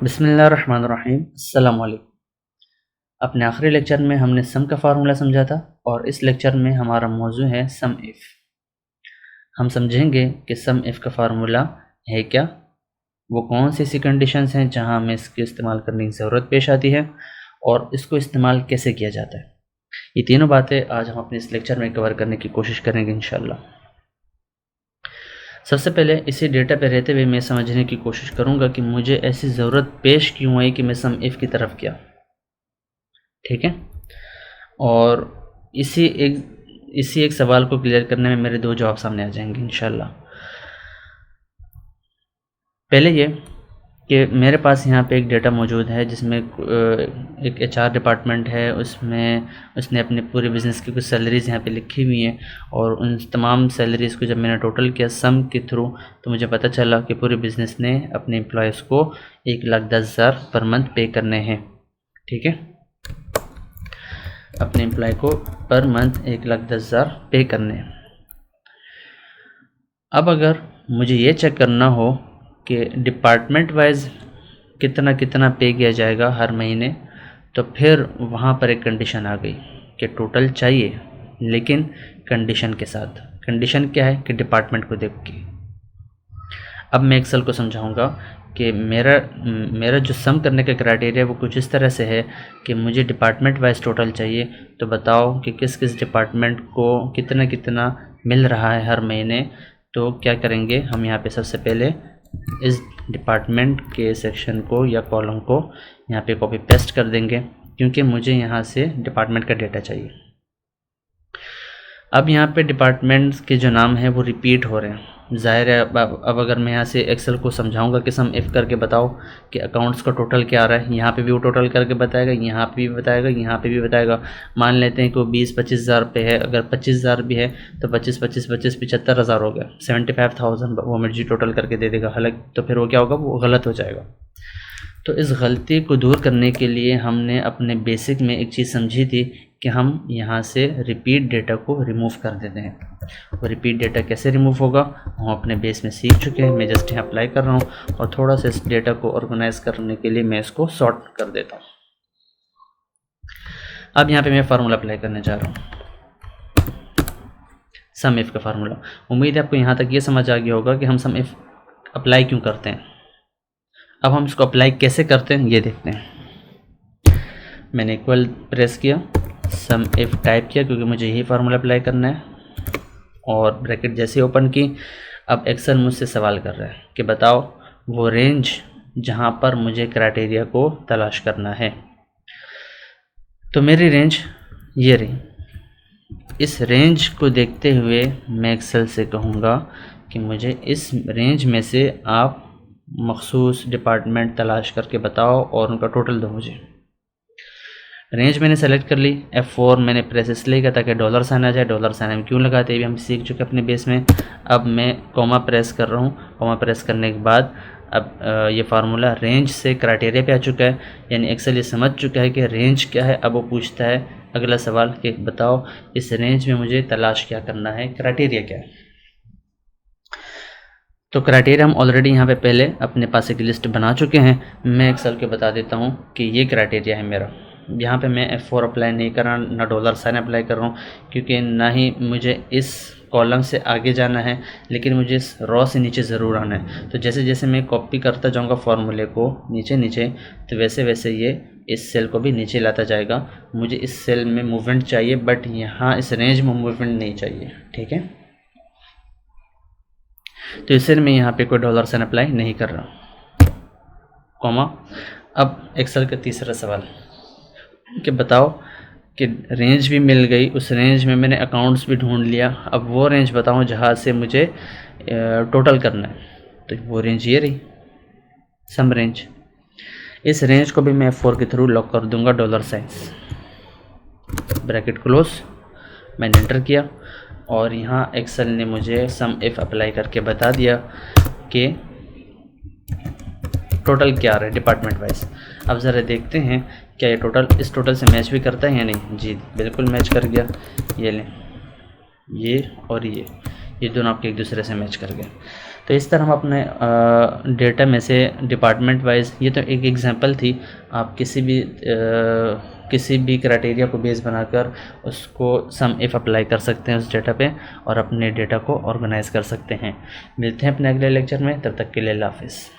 बिस्मिल्लाहिर्रहमानिर्रहीम। अस्सलाम वालेकुम। अपने आखिरी लेक्चर में हमने सम का फार्मूला समझा था और इस लेक्चर में हमारा मौजू है सम इफ़। हम समझेंगे कि सम इफ़ का फार्मूला है क्या, वो कौन सी ऐसी कंडीशंस हैं जहां हमें इसके इस्तेमाल करने की ज़रूरत पेश आती है और इसको इस्तेमाल कैसे किया जाता है। ये तीनों बातें आज हम अपने इस लेक्चर में कवर करने की कोशिश करेंगे इंशाल्लाह। सबसे पहले इसी डेटा पे रहते हुए मैं समझने की कोशिश करूंगा कि मुझे ऐसी ज़रूरत पेश क्यों आई कि मैं सम इफ़ की तरफ गया। ठीक है, और इसी एक सवाल को क्लियर करने में मेरे दो जवाब सामने आ जाएंगे इंशाल्लाह। पहले ये कि मेरे पास यहाँ पे एक डेटा मौजूद है जिसमें एक HR डिपार्टमेंट है, उसमें उसने अपने पूरे बिज़नेस की कुछ सैलरीज़ यहाँ पे लिखी हुई हैं और उन तमाम सैलरीज़ को जब मैंने टोटल किया सम के थ्रू तो मुझे पता चला कि पूरे बिज़नेस ने अपने एम्प्लॉयज़ को 1,10,000 पर मंथ पे करने हैं। ठीक है, अपने एम्प्लॉय को पर मंथ 1,10,000 पे करने हैं। अब अगर मुझे ये चेक करना हो कि डिपार्टमेंट वाइज कितना कितना पे किया जाएगा हर महीने, तो फिर वहाँ पर एक कंडीशन आ गई कि टोटल चाहिए, लेकिन कंडीशन के साथ। कंडीशन क्या है कि डिपार्टमेंट को देख के। अब मैं एक्सेल को समझाऊंगा कि मेरा जो सम करने का क्राइटेरिया वो कुछ इस तरह से है कि मुझे डिपार्टमेंट वाइज टोटल चाहिए। तो बताओ कि किस किस डिपार्टमेंट को कितना कितना मिल रहा है हर महीने। तो क्या करेंगे हम यहाँ पे, सबसे पहले इस डिपार्टमेंट के सेक्शन को या कॉलम को यहाँ पे कॉपी पेस्ट कर देंगे, क्योंकि मुझे यहाँ से डिपार्टमेंट का डेटा चाहिए। अब यहाँ पे डिपार्टमेंट्स के जो नाम हैं वो रिपीट हो रहे हैं। ज़ाहिर है अब अगर मैं यहाँ से एक्सेल को समझाऊंगा कि सम इफ़ करके बताओ कि अकाउंट्स का टोटल क्या आ रहा है, यहाँ पे भी वो टोटल करके बताएगा, यहाँ पे भी बताएगा, यहाँ पे भी बताएगा। मान लेते हैं कि वो 20-25 हज़ार पे है, अगर 25 हज़ार भी है तो 25-25 75,000 हो गया, 75,000 वो मर्जी टोटल करके दे देगा। हालांकि तो फिर वो क्या होगा, वो गलत हो जाएगा। तो इस गलती को दूर करने के लिए हमने अपने बेसिक में एक चीज़ समझी थी कि हम यहाँ से रिपीट डेटा को रिमूव कर देते हैं। वो रिपीट डेटा कैसे रिमूव होगा हम अपने बेस में सीख चुके हैं। मैं जस्ट यहाँ अप्लाई कर रहा हूँ और थोड़ा सा इस डेटा को ऑर्गेनाइज करने के लिए मैं इसको सॉर्ट कर देता हूँ। अब यहाँ पे मैं फार्मूला अप्लाई करने जा रहा हूँ, सम इफ़ का फार्मूला। उम्मीद है आपको यहाँ तक ये समझ आ गया होगा कि हम सम इफ़ अप्लाई क्यों करते हैं। अब हम इसको अप्लाई कैसे करते हैं ये देखते हैं। मैंने इक्वल प्रेस किया, सम इफ़ टाइप किया क्योंकि मुझे यही फार्मूला अप्लाई करना है, और ब्रैकेट जैसे ओपन की। अब एक्सेल मुझसे सवाल कर रहा है कि बताओ वो रेंज जहाँ पर मुझे क्राइटेरिया को तलाश करना है। तो मेरी रेंज ये रही। इस रेंज को देखते हुए मैं एक्सेल से कहूँगा कि मुझे इस रेंज में से आप मखसूस डिपार्टमेंट तलाश करके बताओ और उनका टोटल दो मुझे। रेंज मैंने सेलेक्ट कर ली, F4 मैंने प्रेस इसलिए किया ताकि डॉलर साइन आ जाए। डॉलर साइन हम क्यों लगाते हैं भी हम सीख चुके अपने बेस में। अब मैं कॉमा प्रेस कर रहा हूँ। कॉमा प्रेस करने के बाद अब ये फार्मूला रेंज से क्राइटेरिया पे आ चुका है, यानी एक्सेल ये समझ चुका है कि रेंज क्या है। अब वो पूछता है अगला सवाल कि बताओ इस रेंज में मुझे तलाश क्या करना है, क्राइटेरिया क्या है। तो क्राइटेरिया हम ऑलरेडी यहाँ पे पहले अपने पास एक लिस्ट बना चुके हैं। मैं एक्सेल के बता देता हूँ कि ये क्राइटेरिया है मेरा। यहाँ पे मैं F4 अप्लाई नहीं कर रहा, ना डॉलर साइन अप्लाई कर रहा हूँ, क्योंकि ना ही मुझे इस कॉलम से आगे जाना है, लेकिन मुझे इस रॉ से नीचे ज़रूर आना है। तो जैसे जैसे मैं कॉपी करता जाऊँगा फार्मूले को नीचे नीचे, तो वैसे वैसे ये इस सेल को भी नीचे लाता जाएगा। मुझे इस सेल में मूवमेंट चाहिए, बट यहाँ इस रेंज में मूवमेंट नहीं चाहिए। ठीक है, तो इसलिए मैं यहाँ पे कोई डॉलर साइन अप्लाई नहीं कर रहा, कॉमा। अब एक्सेल का तीसरा सवाल कि बताओ कि रेंज भी मिल गई, उस रेंज में मैंने अकाउंट्स भी ढूंढ लिया। अब वो रेंज बताऊँ जहाँ से मुझे टोटल करना है। तो वो रेंज ये रही, सम रेंज। इस रेंज को भी मैं F4 के थ्रू लॉक कर दूंगा, डॉलर साइंस, ब्रैकेट क्लोज। मैंने एंटर किया और यहाँ एक्सेल ने मुझे सम इफ़ अप्लाई करके बता दिया कि टोटल क्या आ रहा है डिपार्टमेंट वाइज। अब ज़रा देखते हैं क्या ये टोटल इस टोटल से मैच भी करता है या नहीं। जी बिल्कुल मैच कर गया। ये लें, ये और ये दोनों आपके एक दूसरे से मैच कर गए। तो इस तरह हम अपने डेटा में से डिपार्टमेंट वाइज, ये तो एक एग्जांपल थी, आप किसी भी क्राइटेरिया को बेस बनाकर उसको सम इफ़ अप्लाई कर सकते हैं उस डेटा पे और अपने डेटा को ऑर्गेनाइज कर सकते हैं। मिलते हैं अपने अगले लेक्चर में, तब तक के लिए अल्लाह हाफिज़।